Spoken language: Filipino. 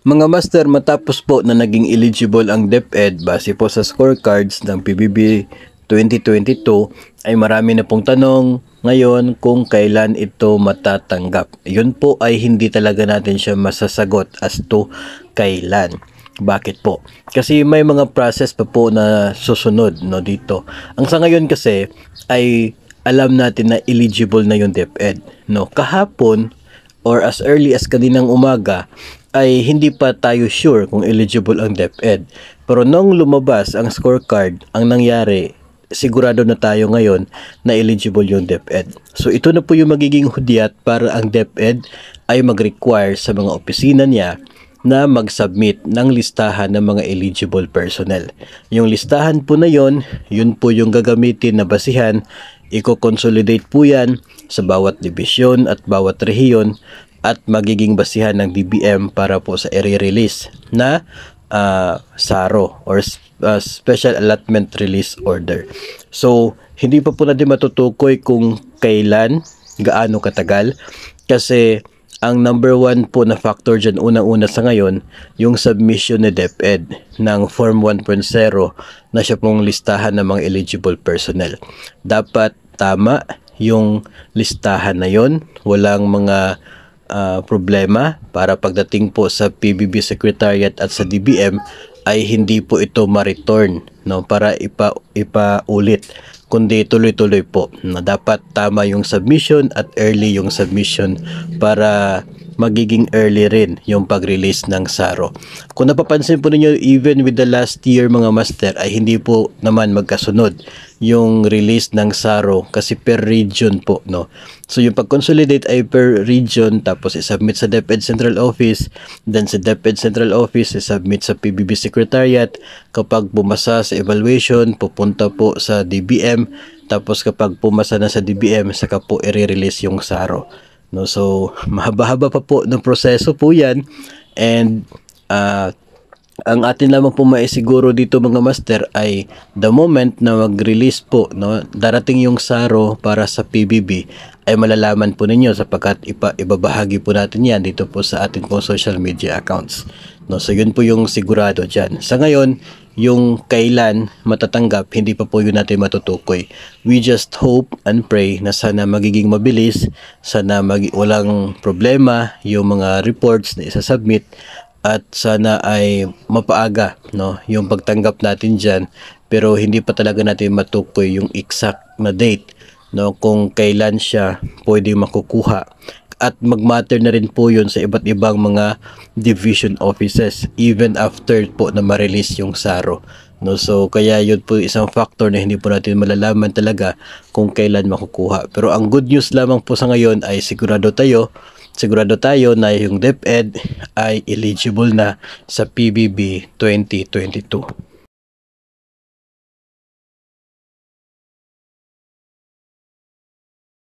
Mga master, matapos po na naging eligible ang DepEd base po sa scorecards ng PBB 2022 ay marami na pong tanong ngayon kung kailan ito matatanggap. Yun po ay hindi talaga natin siya masasagot as to kailan. Bakit po? Kasi may mga process pa po na susunod dito. Ang sa ngayon kasi ay alam natin na eligible na yung DepEd. Kahapon or as early as kaninang umaga ay hindi pa tayo sure kung eligible ang DepEd. Pero nung lumabas ang scorecard, ang nangyari, sigurado na tayo ngayon na eligible yung DepEd. So ito na po yung magiging hudyat para ang DepEd ay mag-require sa mga opisina niya na mag-submit ng listahan ng mga eligible personnel. Yung listahan po na yun po yung gagamitin na basihan. Iko-consolidate po yan sa bawat division at bawat rehiyon at magiging basihan ng DBM para po sa i-release na SARO or Special Allotment Release Order. So, hindi pa po natin matutukoy kung kailan, gaano katagal, kasi ang number one po na factor dyan unang-una sa ngayon, yung submission ni DepEd ng Form 1.0 na siya pong listahan ng mga eligible personnel. Dapat tama yung listahan na yon, walang mga problema para pagdating po sa PBB Secretariat at sa DBM ay hindi po ito ma-return para ipaulit, kundi tuloy-tuloy po na dapat tama yung submission at early yung submission para magiging early rin yung pag-release ng SARO. Kung napapansin po ninyo, even with the last year mga master ay hindi po naman magkasunod yung release ng SARO kasi per region po. So yung pag-consolidate ay per region, tapos i-submit sa DepEd Central Office, then sa DepEd Central Office i-submit sa PBB Secretariat. Kapag bumasa sa evaluation, pupunta po sa DBM, tapos kapag pumasa na sa DBM, saka po i-release yung SARO. So mahaba-haba pa po ng proseso po yan, and ang atin lamang po maisiguro dito mga master ay the moment na mag-release po, darating yung SARO para sa PBB, ay malalaman po ninyo sapagkat ibabahagi po natin yan dito po sa ating po social media accounts. So yun po yung sigurado dyan. Sa ngayon, yung kailan matatanggap, hindi pa po yun natin matutukoy. We just hope and pray na sana magiging mabilis, sana walang problema yung mga reports na isasubmit, at sana ay mapaaga yung pagtanggap natin dyan. Pero hindi pa talaga natin matukoy yung exact na date kung kailan siya pwede makukuha. At magmatter na rin po yun sa iba't ibang mga division offices even after po na ma-release yung SARO. So kaya yun po isang factor na hindi po natin malalaman talaga kung kailan makukuha. Pero ang good news lamang po sa ngayon ay sigurado tayo na yung DepEd ay eligible na sa PBB 2022.